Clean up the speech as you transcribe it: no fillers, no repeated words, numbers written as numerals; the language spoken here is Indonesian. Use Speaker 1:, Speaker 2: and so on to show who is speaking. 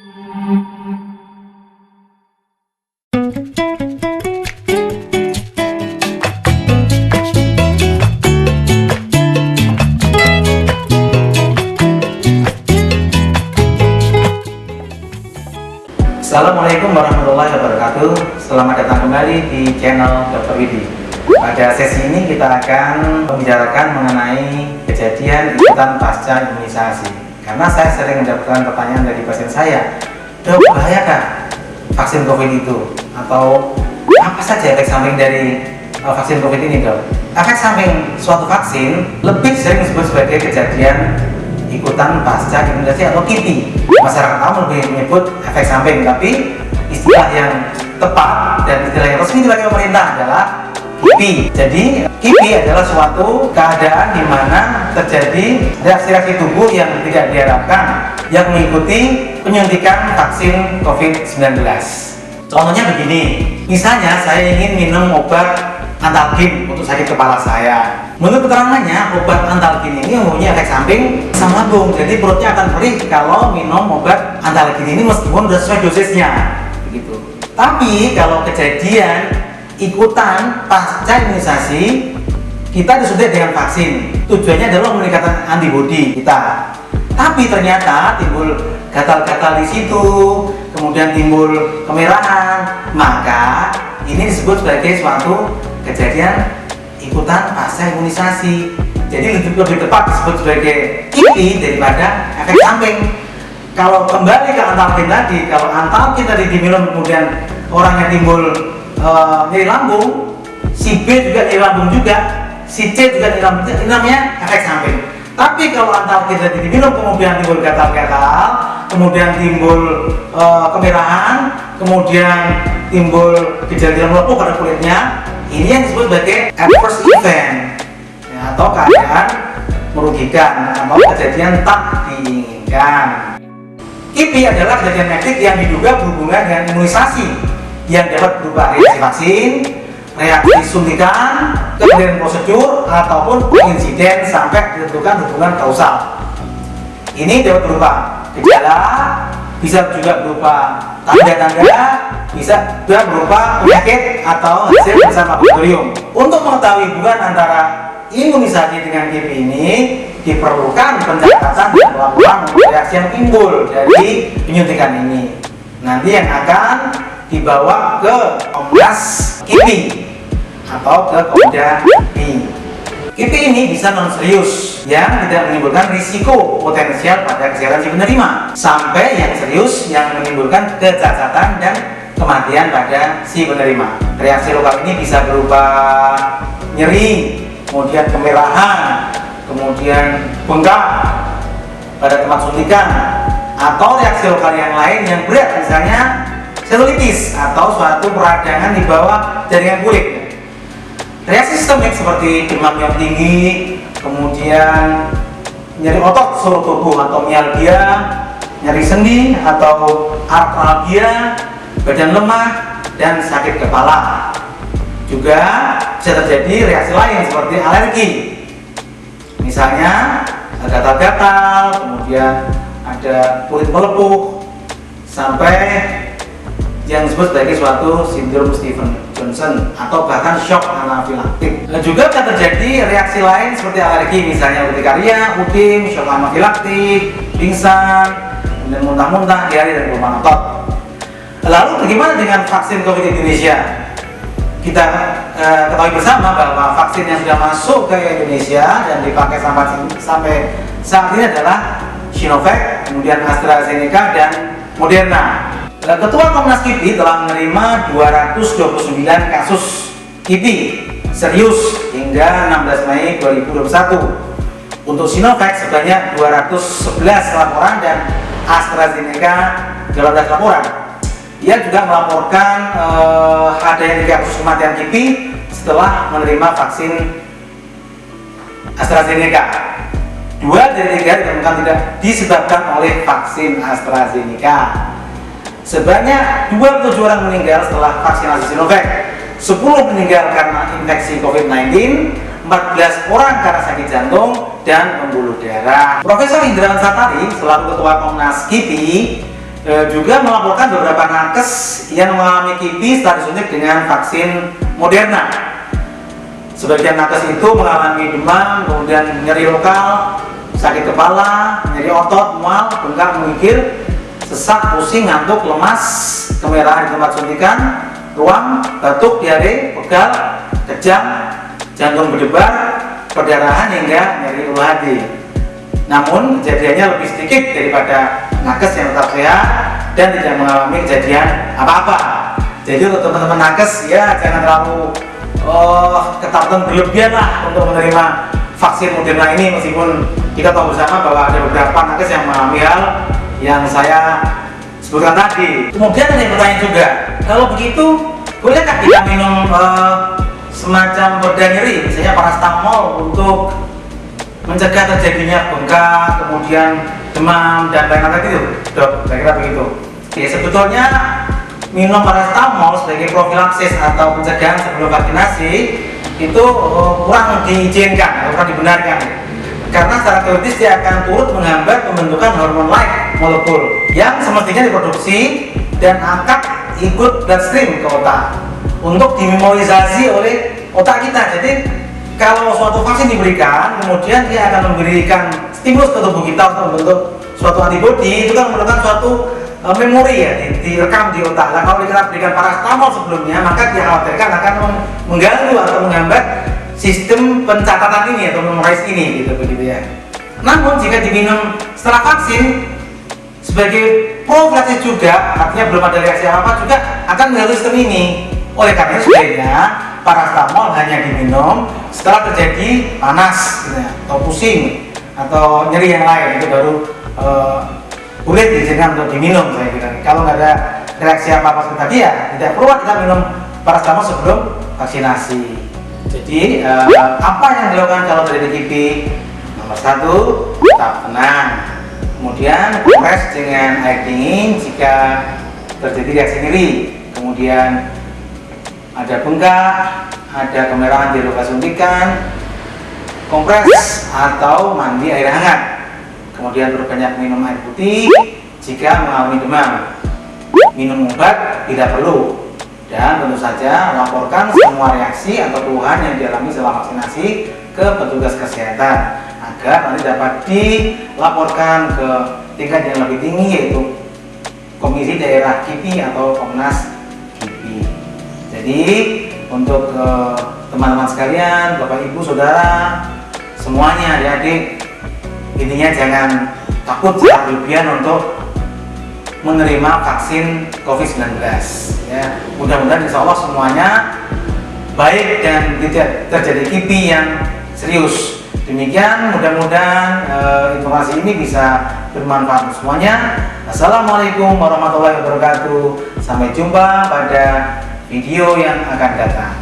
Speaker 1: Assalamualaikum warahmatullahi wabarakatuh. Selamat datang kembali di channel Dr. Widi. Pada sesi ini kita akan membicarakan mengenai kejadian ikutan pasca imunisasi. Karena saya sering mendapatkan pertanyaan dari pasien saya, "Dok, bahayakah vaksin COVID itu? Atau apa saja efek samping dari vaksin COVID ini, Dok?" Efek samping suatu vaksin lebih sering disebut sebagai kejadian ikutan pasca imunisasi atau KIPI. Masyarakat awam lebih menyebut efek samping, tapi istilah yang tepat dan istilah yang resmi dipakai pemerintah adalah KIPI. Jadi KIPI adalah suatu keadaan di mana terjadi reaksi-reaksi tubuh yang tidak diharapkan yang mengikuti penyuntikan vaksin COVID-19. Contohnya begini, misalnya saya ingin minum obat Antalgin untuk sakit kepala saya. Menurut keterangannya, obat Antalgin ini mempunyai efek samping asam lambung, jadi perutnya akan perih kalau minum obat Antalgin ini meskipun sudah sesuai dosisnya, begitu. Tapi kalau kejadian ikutan pasca imunisasi, kita disuntik dengan vaksin, tujuannya adalah meningkatkan antibodi kita. Tapi ternyata timbul gatal-gatal di situ, kemudian timbul kemerahan, maka ini disebut sebagai suatu kejadian ikutan pasca imunisasi. Jadi lebih tepat disebut sebagai KIPI daripada efek samping. Kalau kembali ke Antalgin tadi, kalau Antalgin tadi diminum kemudian orangnya timbul nyeri lambung, si B juga nyeri lambung juga, si C juga nyeri lambung, ini namanya efek samping. Tapi kalau Antalgin tadi diminum kemudian timbul gatal-gatal, kemudian timbul kemerahan, kemudian timbul gejala melepuh pada kulitnya, ini yang disebut sebagai adverse event, ya, atau keadaan merugikan atau kejadian tak diinginkan. KIPI adalah kejadian medis yang diduga berhubungan dengan imunisasi yang dapat berupa reaksi vaksin, reaksi suntikan, kemudian prosedur, ataupun insiden sampai ditentukan hubungan kausal. Ini dapat berupa gejala, bisa juga berupa tanda-tanda, bisa juga berupa penyakit atau hasil bersama laboratorium. Untuk mengetahui hubungan antara imunisasi dengan KIPI ini, diperlukan pencatatan dan pelaporan reaksi yang timbul dari penyuntikan ini. Nanti yang akan dibawa ke Komnas KIPI atau ke Komda KIPI. KIPI ini bisa non serius yang tidak menimbulkan risiko potensial pada kesehatan si penerima, sampai yang serius yang menimbulkan kecacatan dan kematian pada si penerima. Reaksi lokal ini bisa berupa nyeri, kemudian kemerahan, kemudian bengkak pada tempat suntikan, atau reaksi lokal yang lain yang berat, misalnya selulitis atau suatu peradangan di bawah jaringan kulit. Reaksi sistemik seperti demam yang tinggi, kemudian nyeri otot seluruh tubuh atau mialgia, nyeri sendi atau artralgia, badan lemah, dan sakit kepala. Juga bisa terjadi reaksi lain seperti alergi, misalnya gatal-gatal, kemudian ada kulit melepuh, sampai yang disebut sebagai suatu sindrom Stevens-Johnson atau bahkan shock anafilaktik. Juga bisa terjadi reaksi lain seperti alergi, misalnya urtikaria, udem, shock anafilaktik, pingsan, kemudian muntah-muntah, diare, dan kelumpuhan otot. Lalu bagaimana dengan vaksin COVID Indonesia? Kita ketahui bersama bahwa vaksin yang sudah masuk ke Indonesia dan dipakai sampai saat ini adalah Sinovac, kemudian AstraZeneca, dan Moderna. Ketua Komnas KIPI telah menerima 229 kasus KIPI serius hingga 16 Mei 2021. Untuk Sinovac sebanyak 211 laporan dan AstraZeneca 18 laporan. Ia juga melaporkan adanya 3 kasus kematian KIPI setelah menerima vaksin AstraZeneca. 2 dari 3 ditemukan tidak disebabkan oleh vaksin AstraZeneca. Sebanyak 27 orang meninggal setelah vaksinasi Sinovac, 10 meninggal karena infeksi COVID-19, 14 orang karena sakit jantung dan pembuluh darah. Profesor Indrawan Satari selaku Ketua Komnas KIPI juga melaporkan beberapa nakes yang mengalami KIPI setelah disuntik dengan vaksin Moderna. Sebagian nakes itu mengalami demam, kemudian nyeri lokal, sakit kepala, nyeri otot, mual, bengkak, menggigil, sesak, pusing, ngantuk, lemas, kemerahan di tempat suntikan, ruam, batuk, diare, pegal, kejang, jantung berdebar, perdarahan hingga nyeri ulu hati. Namun kejadiannya lebih sedikit daripada nakes yang tetap sehat dan tidak mengalami kejadian apa-apa. Jadi untuk teman-teman nakes ya jangan terlalu ketakutan berlebihan lah untuk menerima vaksin Moderna ini, meskipun kita tahu bersama bahwa ada beberapa nakes yang mengalami hal yang saya sebutkan tadi. Kemudian ada yang bertanya juga, kalau begitu bolehkah kita minum semacam pereda nyeri, misalnya paracetamol untuk mencegah terjadinya bengkak, kemudian demam dan lain-lain tadi itu, dok? Saya kira begitu. Ya, sebetulnya minum paracetamol sebagai profilaksis atau pencegahan sebelum vaksinasi itu kurang diizinkan, kurang dibenarkan, karena secara teoritis dia akan turut menghambat pembentukan hormon-like molekul yang semestinya diproduksi dan akan ikut bloodstream ke otak untuk dimemorisasi oleh otak kita. Jadi kalau suatu vaksin diberikan, kemudian dia akan memberikan stimulus ke tubuh kita untuk membentuk suatu antibodi, itu kan merupakan suatu memori ya, direkam di otak. Nah, kalau kita berikan paracetamol sebelumnya, maka dikhawatirkan akan mengganggu atau menghambat sistem pencatatan ini atau memorize ini, gitu begitu ya. Namun jika diminum setelah vaksin sebagai profilaksis juga, artinya belum ada reaksi apa juga, akan mengganggu sistem ini. Oleh karena itu sebaiknya paracetamol hanya diminum setelah terjadi panas gitu ya, atau pusing atau nyeri yang lain, itu baru boleh diizinkan untuk diminum, saya kira. Kalau nggak ada reaksi apa-apa seperti tadi ya tidak perlu kita minum paracetamol sebelum vaksinasi. Jadi apa yang dilakukan kalau terjadi KIPI? Nomor 1, tetap tenang. Kemudian kompres dengan air dingin jika terjadi reaksi nyeri. Kemudian ada bengkak, ada kemerahan di lokasi suntikan, kompres atau mandi air hangat. Kemudian perbanyak minum air putih jika mengalami demam. Minum obat tidak perlu. Dan tentu saja laporkan semua reaksi atau keluhan yang dialami setelah vaksinasi ke petugas kesehatan agar nanti dapat dilaporkan ke tingkat yang lebih tinggi, yaitu Komisi Daerah KIPI atau Komnas KIPI. Jadi untuk teman-teman sekalian, Bapak Ibu Saudara semuanya, adik-adik, intinya jangan takut secara berlebihan untuk menerima vaksin COVID-19 ya. Mudah-mudahan insya Allah semuanya baik dan tidak terjadi KIPI yang serius. Demikian, mudah-mudahan informasi ini bisa bermanfaat untuk semuanya. Assalamualaikum warahmatullahi wabarakatuh. Sampai jumpa pada video yang akan datang.